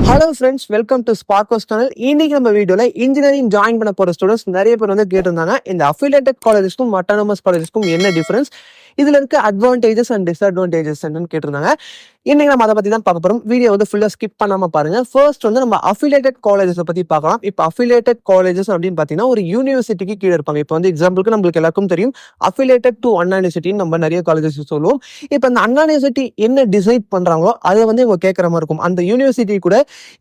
Hello friends, welcome to ஸ்பார்க்கோஸ் channel. இன்னைக்கு நம்ம வீடியோல இன்ஜினியரிங் ஜாயின் பண்ண போற ஸ்டூடெண்ட்ஸ் நிறைய பேர் வந்து கேட்டிருந்தாங்க, இந்த அஃபிலியேட்டட் காலேஜஸ்க்கும் அட்டானமஸ் காலேஜஸ்க்கும் என்ன டிஃபரன்ஸ், இதுல இருக்க அட்வான்டேஜஸ் அண்ட் டிஸ்அட்வான்டேஜஸ் என்னன்னு கேட்டிருந்தாங்க. இன்னைக்கு நம்ம அதை பத்தி தான் பார்க்க போறோம். வீடியோ வந்து ஃபுல்லா ஸ்கிப் பண்ணாம பாருங்க. ஃபர்ஸ்ட் வந்து நம்ம அஃபிலியேட்டட் காலேஜஸ் பத்தி பார்க்கலாம். இப்போ அஃபிலியேட்டட் காலேஜஸ் அப்படின்னு பாத்தீங்கன்னா ஒரு யூனிவர்சிட்டிக்கு கீழே இருப்பாங்க. இப்போ வந்து எக்ஸாம்பிளுக்கு நம்மளுக்கு எல்லாருக்கும் தெரியும், அஃபிலியேட்டட் டு அண்ணா யூனிவர்சிட்டின்னு நம்ம நிறைய காலேஜஸ் சொல்லுவோம். இப்போ அந்த அண்ணா யூனிவர்சிட்டி என்ன டிசைட் பண்றாங்களோ அதை வந்து இவங்க கேட்கற மாதிரி இருக்கும். அந்த யூனிவர்சிட்டி கூட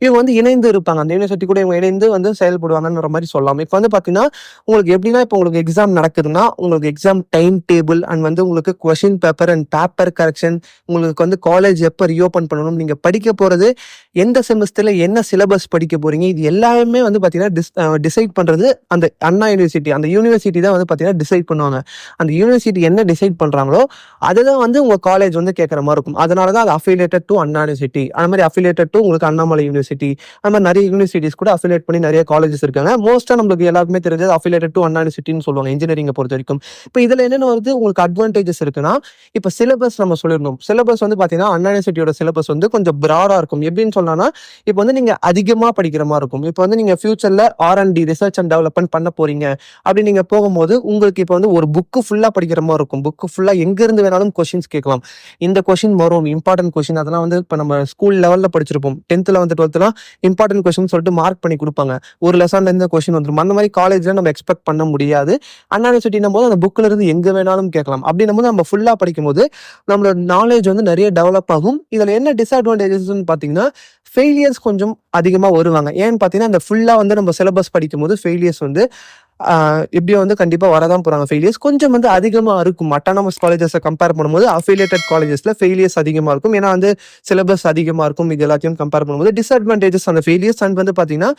இவங்க வந்து இணைந்து இருப்பாங்க. அந்த யூனிவர்சிட்டி கூட இவங்க இணைந்து வந்து செயல்படுவாங்கன்ற மாதிரி சொல்லலாம். இப்போ வந்து பாத்தீங்கன்னா உங்களுக்கு எப்படின்னா, இப்போ உங்களுக்கு எக்ஸாம் நடக்குதுன்னா உங்களுக்கு எக்ஸாம் டைம் டேபிள் அண்ட் வந்து உங்களுக்கு question paper and paper correction, உங்களுக்கு வந்து காலேஜ் எப்போ ரீஓபன் பண்ணணும், நீங்க படிக்க போறது எந்த செமஸ்டர்ல என்ன சிலபஸ் படிக்க போறீங்க, இது எல்லாமே வந்து பாத்தீங்கன்னா டிசைட் பண்றது அந்த அண்ணா யூனிவர்சிட்டி. அந்த யூனிவர்சிட்டி தான் வந்து பாத்தீங்கன்னா டிசைட் பண்ணுவாங்க. அந்த யூனிவர்சிட்டி என்ன டிசைட் பண்றாங்களோ அதுதான் வந்து உங்க காலேஜ் வந்து கேட்கற மாதிரி இருக்கும். அதனாலதான் அது அஃபிலியேட்டட் டு அண்ணா யூனிவர்சிட்டி, அது மாதிரி அஃபிலியேட்டட் டு உங்களுக்கு அண்ணாமலை யூனிவர்சிட்டி, அது மாதிரி நிறைய யூனிவர்சிட்டிஸ் கூட அஃபிலியேட் பண்ணி நிறைய காலேஜஸ் இருக்காங்க. மோஸ்டா நம்மளுக்கு எல்லாருக்குமே தெரிஞ்சது அஃபிலியேட்டட் டு அண்ணா யூனிவர்சிட்டின்னு சொல்லுவாங்க இன்ஜினியரிங் பொறுத்த வரைக்கும். இப்போ இதுல என்னென்ன வருது, உங்களுக்கு அட்வான்டேஜஸ் இருக்குன்னா, இப்போ சிலபஸ் நம்ம சொல்லிருந்தோம். சிலபஸ் வந்து பாத்தீங்கன்னா அண்ணா யூனிவர்சிட்டியோட சிலபஸ் வந்து கொஞ்சம் பிராடா இருக்கும். எப்படின்னு சொன்னா, இப்போ வந்து நீங்க அதிகமா படிக்கிற மாதிரி இருக்கும். இப்போ வந்து நீங்க ஃபியூச்சர்ல R&D ரிசர்ச் அண்ட் டெவலப்மெண்ட் பண்ண போறீங்க அப்படி நீங்க போகும்போது உங்களுக்கு இப்போ வந்து ஒரு புக்கு ஃபுல்லா படிக்கிற மாதிரி இருக்கும். புக்கு ஃபுல்லா எங்க இருந்து வேணாலும் கொஸ்டின்ஸ் கேட்கலாம். இந்த கொஸ்டின் வரும், இம்பார்ட்டன்ட் கொஸ்டின். அதெல்லாம் வந்து இப்போ நம்ம ஸ்கூல் லெவல்ல படிச்சிருப்போம். 10th 11th 12th important question சொல்லிட்டு மார்க் பண்ணி கொடுப்பாங்க. ஒரு லெசன்ல இருந்து கொஸ்டின் வந்துடும். அந்த மாதிரி காலேஜ்ல நம்ம எக்ஸ்பெக்ட் பண்ண முடியாது. அண்ணா யூனிவர்சிட்டினும் போது அந்த புக்ல இருந்து எங்க வேணாலும் கேட்கலாம். அப்படின்னும் போது நம்ம ஃபுல்லா படிக்கும் போது நம்மளோட நாலேஜ் வந்து நிறைய டெவலப் ஆகும். இதுல என்ன டிஸ்அட்வான்டேஜஸ்ன்னு பாத்தீங்கன்னா, ஃபெயிலியர்ஸ் கொஞ்சம் அதிகமா வருவாங்க. ஏன்னு பாத்தீங்கன்னா, அந்த ஃபுல்லா வந்து நம்ம சிலபஸ் படிக்கும் போது ஃபெயிலியர்ஸ் வந்து எப்படியோ வந்து கண்டிப்பா வரதான் போறாங்க. ஃபெயிலியர்ஸ் கொஞ்சம் வந்து அதிகமா இருக்கும். அட்டானமஸ் காலேஜஸை கம்பேர் பண்ணும்போது அஃபிலியேட்டட் காலேஜஸ்ல ஃபெயிலியர்ஸ் அதிகமா இருக்கும். ஏன்னா வந்து சிலபஸ் அதிகமா இருக்கும். இது எல்லாத்தையும் கம்பேர் பண்ணும்போது டிஸ்அட்வான்டேஜஸ் அந்த ஃபெயிலியர்ஸ் அண்ட் வந்து பாத்தீங்கன்னா,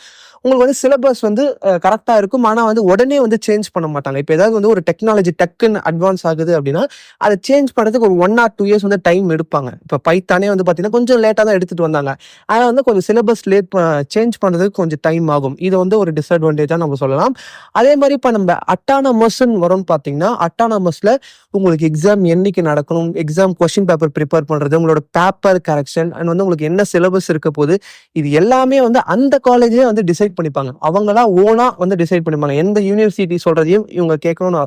உங்களுக்கு வந்து சிலபஸ் வந்து கரெக்டா இருக்கும். ஆனா வந்து உடனே வந்து சேஞ்ச் பண்ண மாட்டாங்க. இப்போ ஏதாவது வந்து ஒரு டெக்னாலஜி டக்குன்னு அட்வான்ஸ் ஆகுது அப்படின்னா அதை சேஞ்ச் பண்ணுறதுக்கு ஒரு 1 or 2 years வந்து டைம் எடுப்பாங்க. இப்போ பைத்தானே வந்து பாத்தீங்கன்னா கொஞ்சம் லேட்டா தான் எடுத்துட்டு வந்தாங்க. ஆனா வந்து கொஞ்சம் சிலபஸ் சேஞ்ச் பண்றதுக்கு கொஞ்சம் டைம் ஆகும். இது வந்து ஒரு டிஸ்அட்வான்டேஜா நம்ம சொல்லலாம். அதே மாதிரி இப்ப நம்ம அட்டானமஸ்ன்னு வரும்னு பாத்தீங்கன்னா, அட்டானமஸ்ல உங்களுக்கு எக்ஸாம் என்னைக்கு நடக்கணும், எக்ஸாம் கொஸ்டின் பேப்பர் ப்ரிப்பேர் பண்றது, உங்களோட பேப்பர் கரெக்ஷன் அண்ட் வந்து உங்களுக்கு என்ன சிலபஸ் இருக்க போது, இது எல்லாமே வந்து அந்த காலேஜே வந்து டிசைட் பண்ணிப்பாங்க. அவங்களா ஓனா வந்து டிசைட் பண்ணிப்பாங்க. எந்த யூனிவர்சிட்டி சொல்றதையும் இவங்க கேட்கணும்னு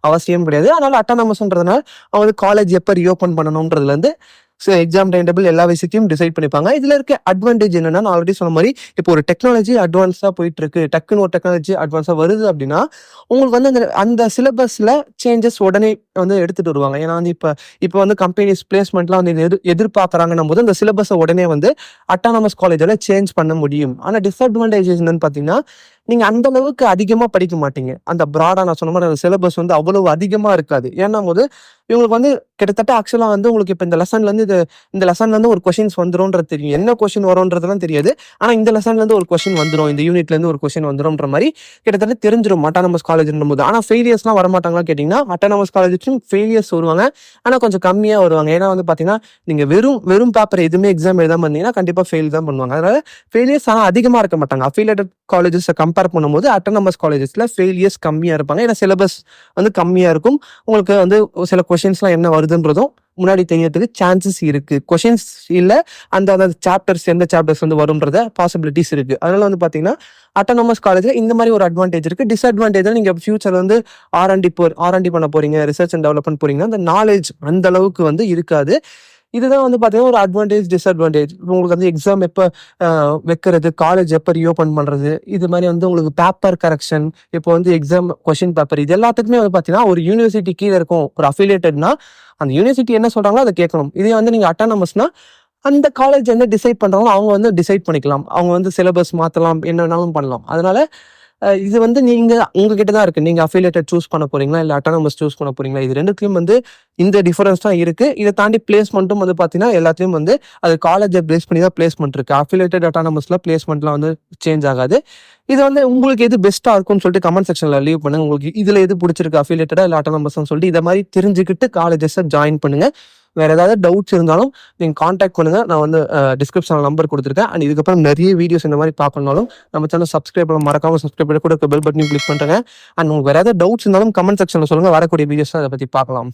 அவசியம் கிடையாது. அதனால அட்டானமஸ்ன்றதுனால அவங்க காலேஜ் எப்ப ரீஓபன் பண்ணணும்ன்றதுல இருந்து எக்ஸாம் டைம் டேபிள் எல்லா விஷயத்தையும் டிசைட் பண்ணிப்பாங்க. இதுல இருக்க அட்வான்டேஜ் என்னன்னா, நான் ஆல்ரெடி சொன்ன மாதிரி இப்போ ஒரு டெக்னாலஜி அட்வான்ஸா போயிட்டு இருக்கு, டக்குன்னு ஒரு டெக்னாலஜி அட்வான்ஸா வருது அப்படின்னா உங்களுக்கு வந்து அந்த சிலபஸ்ல சேஞ்சஸ் உடனே வந்து எடுத்துட்டு வருவாங்க. ஏன்னா வந்து இப்போ வந்து கம்பெனிஸ் பிளேஸ்மெண்ட்லாம் வந்து எதிர்பார்க்கறாங்கன்னும் போது அந்த சிலபஸை உடனே வந்து அட்டானமஸ் காலேஜ்ல சேஞ்ச் பண்ண முடியும். ஆனா டிஸ்அட்வான்டேஜஸ் என்னன்னு பாத்தீங்கன்னா, நீங்க அந்த அளவுக்கு அதிகமா படிக்க மாட்டீங்க. அந்த பிராடா நான் சொன்ன மாதிரி அந்த சிலபஸ் வந்து அவ்வளவு அதிகமா இருக்காது. ஏன்னா போது இவங்களுக்கு வந்து கிட்டத்தட்ட ஆக்சுவலா வந்து உங்களுக்கு இப்போ இந்த லெசன்ல இருந்து ஒரு கொஸ்டின்ஸ் வந்துரும்ன்றது தெரியும். என்ன கொஸ்டின் வரும்ன்றதுலாம் தெரியாது. ஆனா இந்த லெசன்ல இருந்து ஒரு கொஸ்டின் வந்துடும், இந்த யூனிட்ல இருந்து ஒரு கொஸ்டின் வந்துரும்ன்ற மாதிரி கிட்டத்தட்ட தெரிஞ்சிடும் அட்டானமஸ் காலேஜ்ன்ற போது. ஆனா ஃபெயிலியர்ஸ்லாம் வரமாட்டாங்களா கேட்டீங்கன்னா, அட்டானமஸ் காலேஜுக்கும் ஃபெயிலியர்ஸ் வருவாங்க. ஆனா கொஞ்சம் கம்மியா வருவாங்க. ஏன்னா வந்து பாத்தீங்கன்னா, நீங்க வெறும் பேப்பர் எதுவுமே எக்ஸாம் எழுதாம இருந்தீங்கன்னா கண்டிப்பா ஃபெயில் தான் பண்ணுவாங்க. அதனால ஃபெயிலியர்ஸ் ஆனா அதிகமா இருக்க மாட்டாங்க. அஃபிலியேட்டட் காலேஜஸ் கம்பேர் பண்ணும்போது அட்டானமஸ் காலேஜஸ்ல ஃபெயிலியர்ஸ் கம்மியா இருப்பாங்க. ஏன்னா சிலபஸ் வந்து கம்மியா இருக்கும். உங்களுக்கு வந்து சில கொஸ்டின்ஸ்லாம் என்ன வருதுன்றதும் முன்னாடி தெரியறதுக்கு சான்சஸ் இருக்கு. கொஸ்டின்ஸ் இல்ல, அந்த சாப்டர்ஸ் எந்த சாப்டர்ஸ் வந்து வரும்ன்றத பாசிபிலிட்டிஸ் இருக்கு. அதனால வந்து பாத்தீங்கன்னா அட்டானமஸ் காலேஜ்ல இந்த மாதிரி ஒரு அட்வான்டேஜ் இருக்கு. டிஸ்அட்வான்டேஜ் நீங்க ஃபியூச்சர்ல வந்து R&D பண்ண போறீங்க, ரிசர்ச் அண்ட் டெவலப்மெண்ட் போறீங்கன்னா அந்த நாலேஜ் அந்த அளவுக்கு வந்து இருக்காது. இதுதான் வந்து பாத்தீங்கன்னா ஒரு அட்வான்டேஜ் டிஸ்அட்வான்டேஜ். உங்களுக்கு வந்து எக்ஸாம் எப்ப வைக்கிறது, காலேஜ் எப்ப ரீஓபன் பண்றது, இது மாதிரி வந்து உங்களுக்கு பேப்பர் கரெக்ஷன், இப்போ வந்து எக்ஸாம் கொஸ்டின் பேப்பர், இது எல்லாத்துக்குமே வந்து பாத்தீங்கன்னா ஒரு யூனிவர்சிட்டி கீழே இருக்கும். ஒரு அஃபிலியேட்டட்னா அந்த யூனிவர்சிட்டி என்ன சொல்றாங்களோ அதை கேட்கணும். இதே வந்து நீங்க அட்டானமஸ்னா அந்த காலேஜ் என்ன டிசைட் பண்றாங்களோ அவங்க வந்து டிசைட் பண்ணிக்கலாம். அவங்க வந்து சிலபஸ் மாத்தலாம், என்ன வேணாலும் பண்ணலாம். அதனால இது வந்து நீங்க உங்ககிட்ட தான் இருக்கு. நீங்க அஃபிலியேட்டட் சூஸ் பண்ண போறீங்களா இல்ல அட்டானமஸ் சூஸ் பண்ண போறீங்களா? இது ரெண்டுத்தையும் வந்து இந்த டிஃபரன்ஸ் தான் இருக்கு. இதை தாண்டி பிளேஸ்மெண்ட்டும் வந்து பாத்தீங்கன்னா எல்லாத்தையும் வந்து அது காலேஜை பேஸ் பண்ணி தான் பிளேஸ்மெண்ட் இருக்கு. அஃபிலியேட்டட் அட்டானமஸ்ல பிளேஸ்மெண்ட்லாம் வந்து சேஞ்ச் ஆகாது. இது வந்து உங்களுக்கு எது பெஸ்டா இருக்கும்னு சொல்லிட்டு கமெண்ட் செக்ஷன்ல லீவ் பண்ணுங்க. உங்களுக்கு இதுல எது பிடிச்சிருக்கு, அஃபிலியேட்டடா இல்ல அட்டானமஸ் சொல்லிட்டு இதை மாதிரி தெரிஞ்சுக்கிட்டு காலேஜஸ் ஜாயின் பண்ணுங்க. வேற ஏதாவது டவுட்ஸ் இருந்தாலும் நீங்க காண்டாக்ட் பண்ணுங்க. நான் வந்து டிஸ்கிரிப்ஷன்ல நம்பர் கொடுத்துருக்கேன். அண்ட் இதுக்கப்புறம் நிறைய வீடியோஸ் இந்த மாதிரி பார்க்கணும்னாலும் நம்ம சேனல் மறக்காம சப்ஸ்கிரைப் பண்ணி கூட பெல் பட்டனையும் கிளிக் பண்ணுங்க. அண்ட் உங்களுக்கு வேற ஏதாவது டவுட்ஸ் இருந்தாலும் கமெண்ட் செக்ஷன்ல சொல்லுங்க. வரக்கூடிய வீடியோஸ் அதை பத்தி பார்க்கலாம்.